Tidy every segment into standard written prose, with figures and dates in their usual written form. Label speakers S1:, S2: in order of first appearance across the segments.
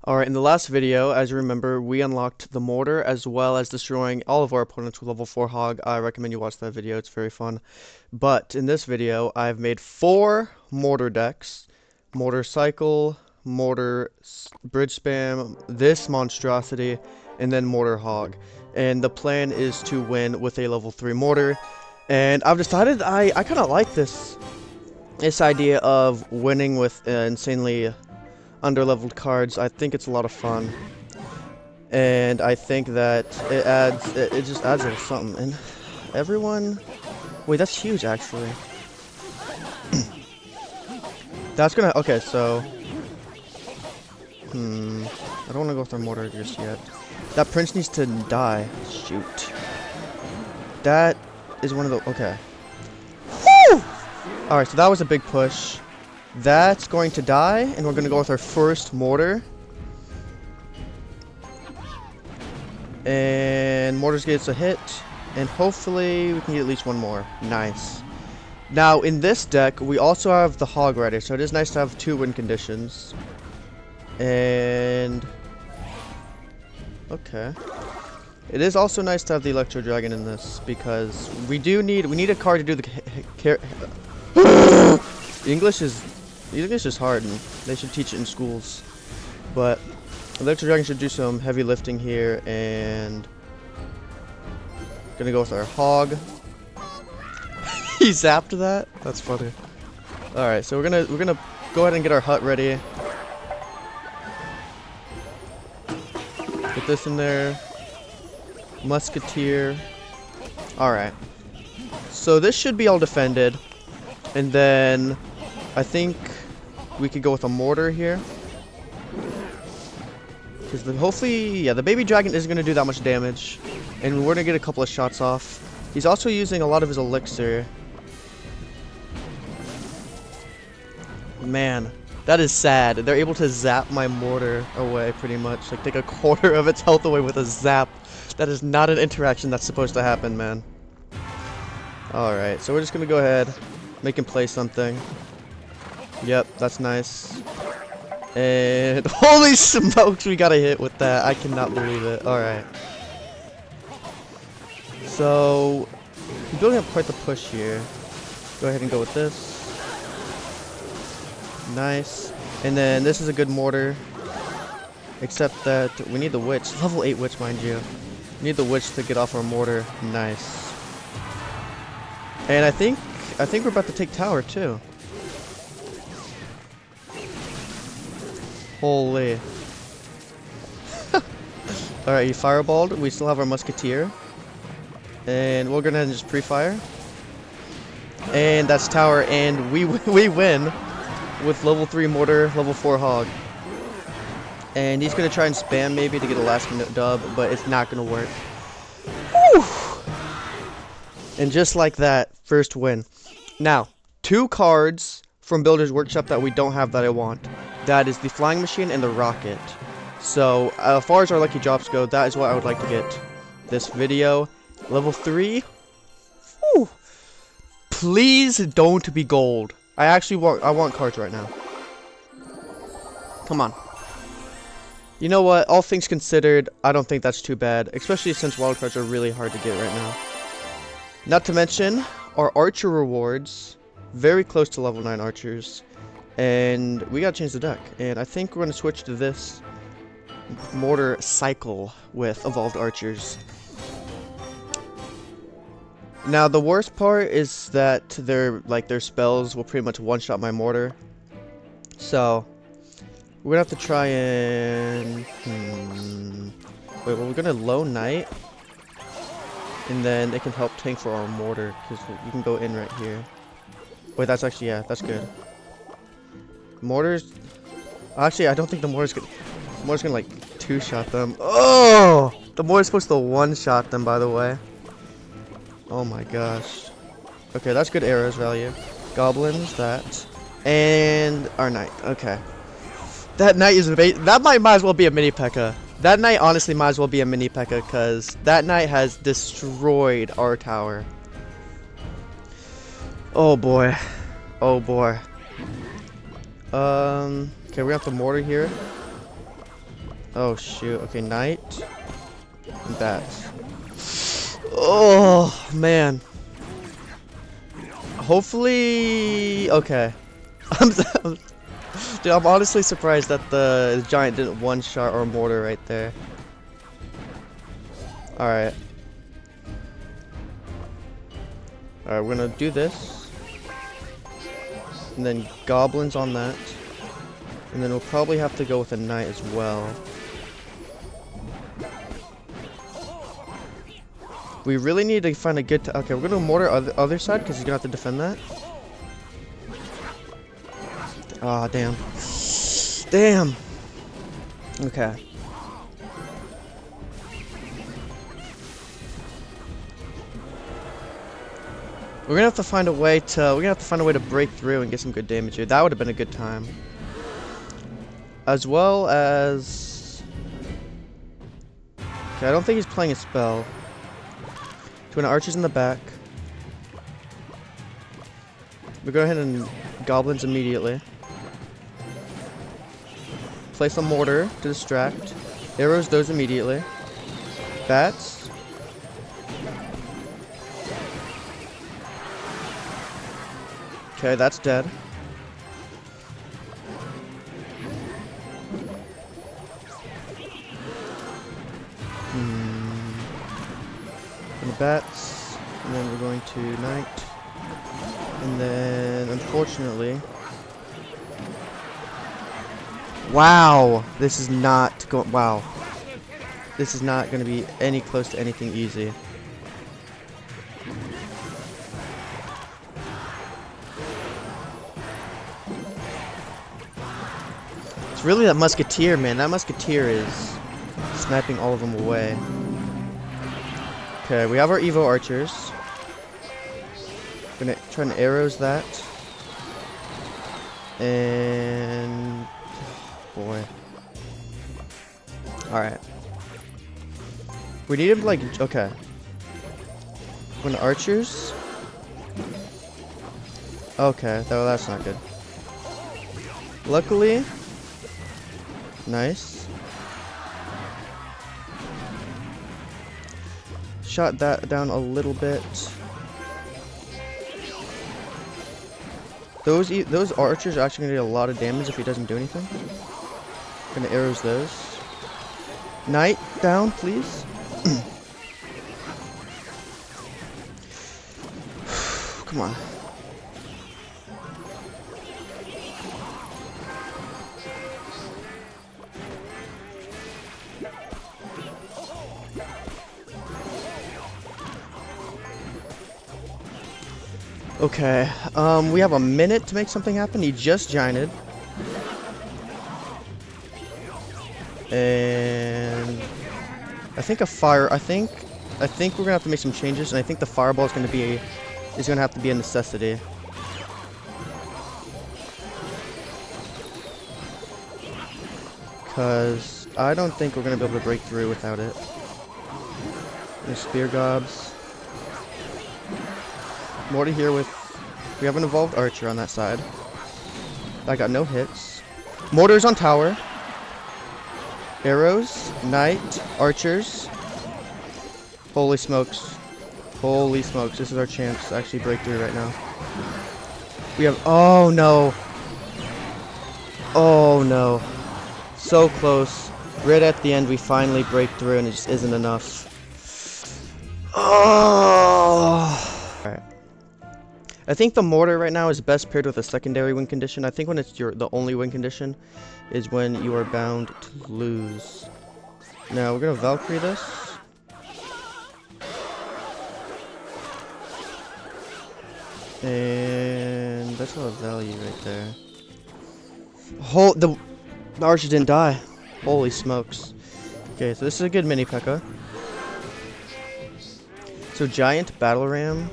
S1: Alright, in the last video, as you remember, we unlocked the mortar as well as destroying all of our opponents with level 4 hog. I recommend you watch that video, it's very fun. But in this video, I've made 4 mortar decks. Mortar cycle, mortar bridge spam, this monstrosity, and then mortar hog. And the plan is to win with a level 3 mortar. And I've decided I kind of like this idea of winning with insanely underleveled cards. I think it's a lot of fun, and I think that it just adds a little something. And everyone, wait, that's huge actually. That's gonna, okay, so I don't want to go with our mortar just yet. That prince needs to die. Shoot, that is one of the, okay. Woo! All right, so that was a big push. That's going to die, and we're going to go with our first mortar. And mortars gets a hit, and hopefully we can get at least one more. Nice. Now, in this deck, we also have the hog ready, so it is nice to have 2 win conditions. And okay. It is also nice to have the Electro Dragon in this, because we need a card to do the English is hard, and they should teach it in schools. But Electro Dragon should do some heavy lifting here, and gonna go with our hog. He zapped that? That's funny. Alright, so we're gonna go ahead and get our hut ready. Put this in there. Musketeer. Alright. So this should be all defended. And then I think we could go with a mortar here. Because hopefully, yeah, the baby dragon isn't going to do that much damage. And we're going to get a couple of shots off. He's also using a lot of his elixir. Man, that is sad. They're able to zap my mortar away pretty much. Like, take a quarter of its health away with a zap. That is not an interaction that's supposed to happen, man. Alright, so we're just going to go ahead, make him play something. Yep, that's nice. And holy smokes, we got a hit with that. I cannot believe it. Alright. So, we're building up quite the push here. Go ahead and go with this. Nice. And then this is a good mortar. Except that we need the witch. Level 8 witch, mind you. We need the witch to get off our mortar. Nice. And I think we're about to take tower too. Holy. Alright, he fireballed. We still have our musketeer. And we're gonna just pre-fire. And that's tower, and we win with level 3 mortar, level 4 hog. And he's gonna try and spam maybe to get a last minute dub, but it's not gonna work. Whew. And just like that, first win. Now, 2 cards from Builder's Workshop that we don't have that I want. That is the Flying Machine and the Rocket. So, as far as our lucky drops go, that is what I would like to get this video. Level 3. Whew. Please don't be gold. I want cards right now. Come on. You know what? All things considered, I don't think that's too bad. Especially since wild cards are really hard to get right now. Not to mention, our archer rewards. Very close to level 9 archers. And we gotta change the deck. And I think we're gonna switch to this mortar cycle with evolved archers. Now the worst part is that their spells will pretty much one-shot my mortar. So we're gonna have to try and wait, well, we're gonna low knight, and then it can help tank for our mortar because you can go in right here. Wait, that's actually, yeah, that's good. Mortars, actually, I don't think the mortar's gonna like 2-shot them. Oh, the mortar's supposed to 1-shot them, by the way. Oh my gosh. Okay, that's good arrows value. Goblins, that. And our knight. Okay. That knight is that might as well be a mini P.E.K.K.A. That knight honestly might as well be a mini P.E.K.K.A. because that knight has destroyed our tower. Oh boy. Oh boy. Okay, we got the mortar here. Oh shoot. Okay, knight. And bats. Oh man. Hopefully. Okay. Dude, I'm honestly surprised that the giant didn't one-shot our mortar right there. Alright. Alright, we're gonna do this. And then goblins on that. And then we'll probably have to go with a knight as well. We really need to find a good... Okay, we're gonna mortar other side because he's gonna have to defend that. Ah, damn. Damn! Okay. We're gonna have to find a way to break through and get some good damage here. That would have been a good time. As well as... Okay, I don't think he's playing a spell. Twin archers in the back. We go ahead and goblins immediately. Place a mortar to distract. Arrows those immediately. Bats. Okay, that's dead. And the bats. And then we're going to knight. And then, unfortunately... Wow! This is not going... Wow. This is not going to be any close to anything easy. It's really that musketeer, man. That musketeer is sniping all of them away. Okay, we have our Evo archers. Gonna try and arrows that. And... boy. Alright. We need him like... Okay. When archers... Okay, that's not good. Luckily... Nice. Shot that down a little bit. Those archers are actually gonna do a lot of damage if he doesn't do anything. Gonna arrows those. Knight down, please. Come on. Okay, we have a minute to make something happen. He just gianted. And I think I think we're gonna have to make some changes, and I think the fireball is gonna have to be a necessity. Cause I don't think we're gonna be able to break through without it. There's spear gobs. Mortar here with... We have an evolved archer on that side. I got no hits. Mortars on tower. Arrows. Knight. Archers. Holy smokes. Holy smokes. This is our chance to actually break through right now. We have... Oh, no. Oh, no. So close. Right at the end, we finally break through, and it just isn't enough. Oh... Alright. I think the mortar right now is best paired with a secondary win condition. I think when it's the only win condition is when you are bound to lose. Now we're gonna Valkyrie this. And that's a lot of value right there. The archer didn't die. Holy smokes. Okay, so this is a good mini P.E.K.K.A. So giant battle ram.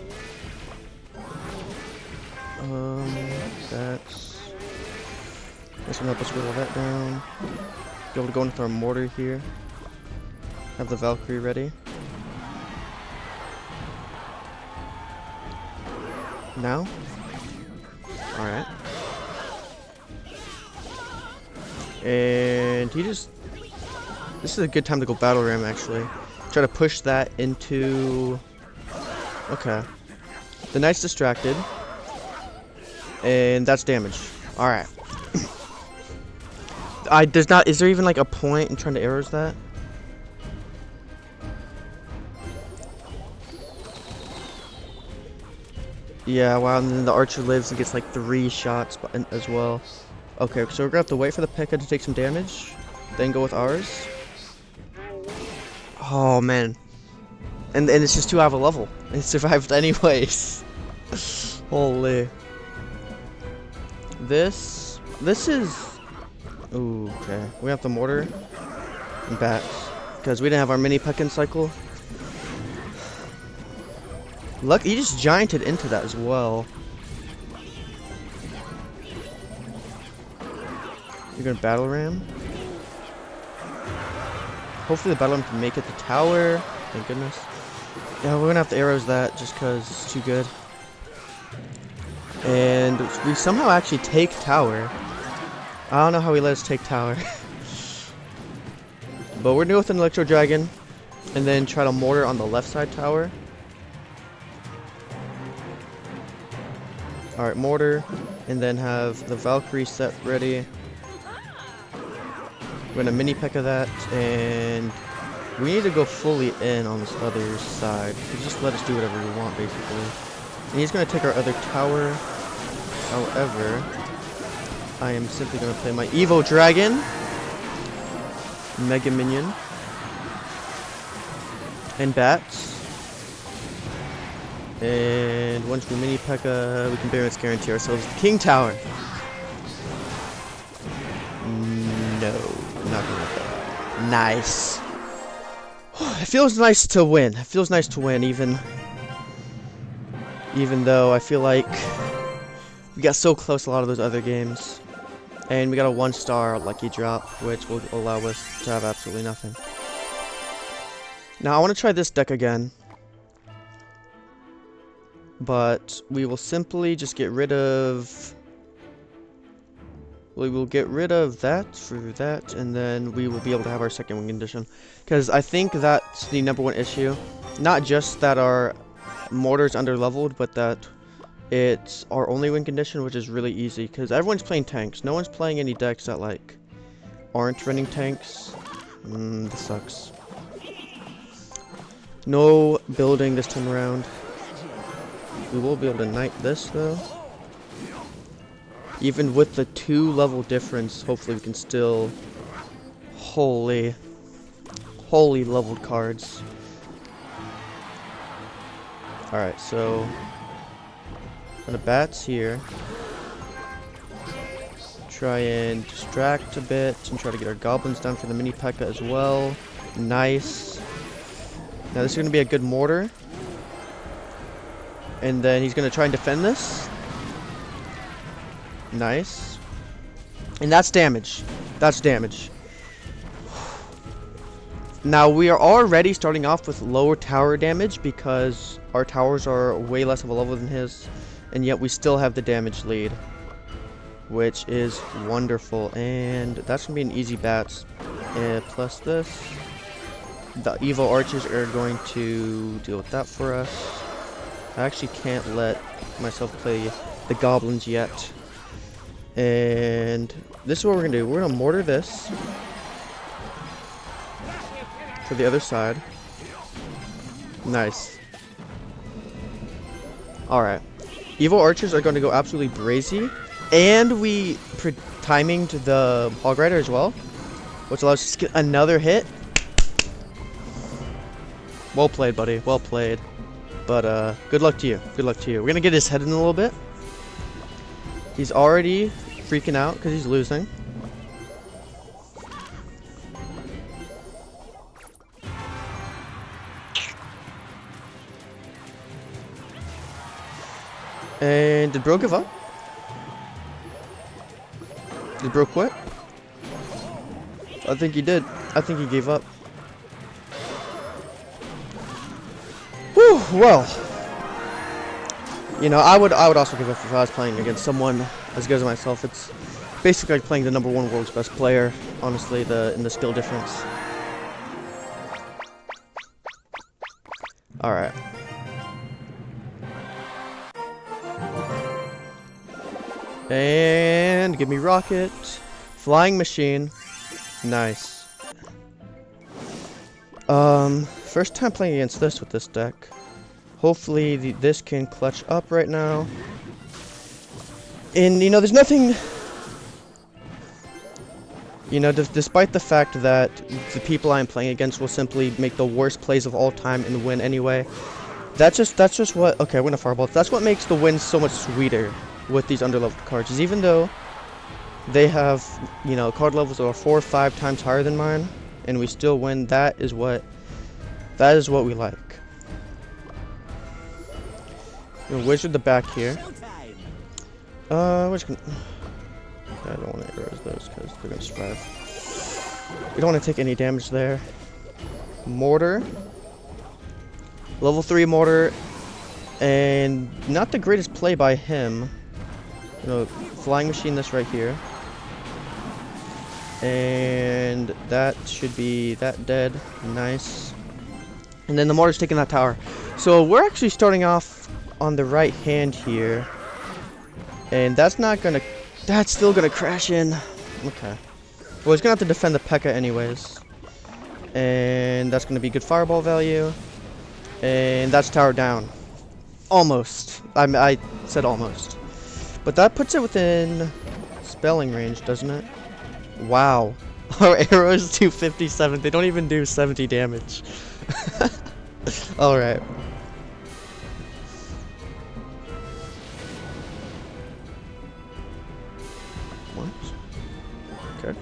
S1: That's gonna help us whittle that down. Be able to go into our mortar here. Have the Valkyrie ready. Now. Alright. And he just... This is a good time to go battle ram, actually. Try to push that into... Okay. The knight's distracted. And that's damage. Alright. Is there even like a point in trying to arrows that? Yeah, wow, and then the archer lives and gets like 3 shots as well. Okay, so we're gonna have to wait for the P.E.K.K.A. to take some damage, then go with ours. Oh man. And it's just too out of a level. It survived anyways. Holy. This is... Ooh, okay. We have the mortar and bats. Because we didn't have our mini P.E.K.K.A. cycle. Look, he just gianted into that as well. You're gonna battle ram. Hopefully the battle ram can make it to tower. Thank goodness. Yeah, we're gonna have to arrows that just cause it's too good. And we somehow actually take tower. I don't know how he let us take tower. But we're gonna go with an electro dragon and then try to mortar on the left side tower. Alright, mortar, and then have the Valkyrie set ready. We're gonna mini P.E.K.K.A. that, and we need to go fully in on this other side. Just let us do whatever we want, basically. And he's gonna take our other tower. However, I am simply gonna play my Evo Dragon, Mega Minion, and bats. And once we mini P.E.K.K.A, we can very much guarantee ourselves the King Tower. No, not gonna do that. Nice. It feels nice to win. It feels nice to win, even though I feel like we got so close a lot of those other games. And we got a 1-star lucky drop, which will allow us to have absolutely nothing. Now I want to try this deck again. But we will simply just get rid of... We will get rid of that for that, and then we will be able to have our second win condition. Because I think that's the #1 issue. Not just that our mortar's under-leveled, but that it's our only win condition, which is really easy. Because everyone's playing tanks. No one's playing any decks that, like, aren't running tanks. This sucks. No building this time around. We will be able to knight this, though. Even with the 2-level difference, hopefully we can still... Holy leveled cards. Alright, so... Gonna bats here. Try and distract a bit, and try to get our goblins down for the mini P.E.K.K.A. as well. Nice. Now this is gonna be a good mortar. And then he's going to try and defend this. Nice. And that's damage. That's damage. Now we are already starting off with lower tower damage because our towers are way less of a level than his. And yet we still have the damage lead, which is wonderful. And that's going to be an easy bats. Plus this. The Evo archers are going to deal with that for us. I actually can't let myself play the goblins yet. And this is what we're going to do. We're going to mortar this for the other side. Nice. Alright. Evo archers are going to go absolutely brazy. And we timinged the hog rider as well, which allows us to get another hit. Well played, buddy. Well played. But, good luck to you. Good luck to you. We're gonna get his head in a little bit. He's already freaking out because he's losing. And did Bro give up? Did Bro quit? I think he did. I think he gave up. Whew, well, you know, I would also give up if I was playing against someone as good as myself. It's basically like playing the #1 world's best player, honestly, in the skill difference. Alright. And give me rocket. Flying machine. Nice. First time playing against this with this deck. Hopefully this can clutch up right now. And, you know, there's nothing... You know, despite the fact that the people I'm playing against will simply make the worst plays of all time and win anyway, that's just what... Okay, I win a fireball. That's what makes the wins so much sweeter with these underleveled cards. Is even though they have, you know, card levels that are 4 or 5 times higher than mine, and we still win, that is what we like. We'll wizard the back here. We're just gonna... I don't want to erase those because they're going to survive. We don't want to take any damage there. Mortar. Level 3 mortar. And not the greatest play by him. You know, flying machine this right here. And that should be that dead. Nice. And then the mortar's taking that tower. So we're actually starting off on the right hand here. And that's not going to... That's still gonna crash in. Okay. Well, he's gonna have to defend the P.E.K.K.A. anyways. And that's gonna be good fireball value. And that's tower down. Almost. I said almost. But that puts it within spelling range, doesn't it? Wow. Our arrows do 57. They don't even do 70 damage. Alright. Okay.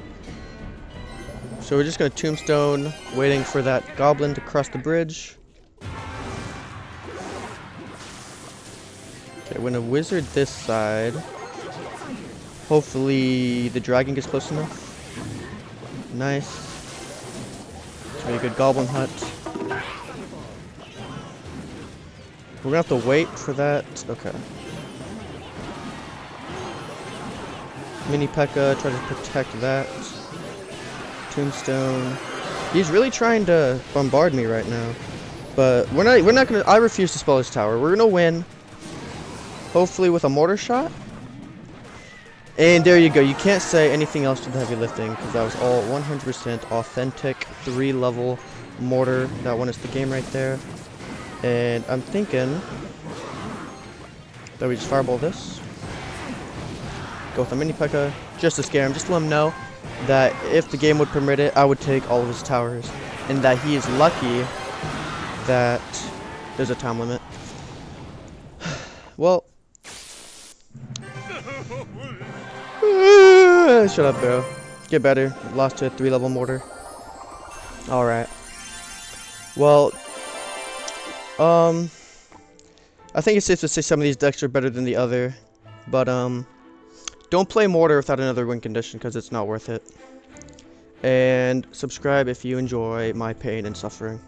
S1: So we're just gonna tombstone, waiting for that goblin to cross the bridge. Okay, we're gonna wizard this side. Hopefully the dragon gets close enough. Nice. It's really good goblin hut. We're gonna have to wait for that. Okay. Mini P.E.K.K.A. try to protect that. Tombstone. He's really trying to bombard me right now. But we're not gonna... I refuse to spell his tower. We're gonna win. Hopefully with a mortar shot. And there you go. You can't say anything else to the heavy lifting, because that was all 100% authentic 3-level mortar that won us the game right there. And I'm thinking that we just fireball this. Go with a mini P.E.K.K.A. just to scare him, just to let him know that if the game would permit it, I would take all of his towers. And that he is lucky that there's a time limit. Well. Shut up, bro. Get better. Lost to a 3-level mortar. Alright. Well. I think it's safe to say some of these decks are better than the other. But, don't play mortar without another win condition, because it's not worth it. And subscribe if you enjoy my pain and suffering.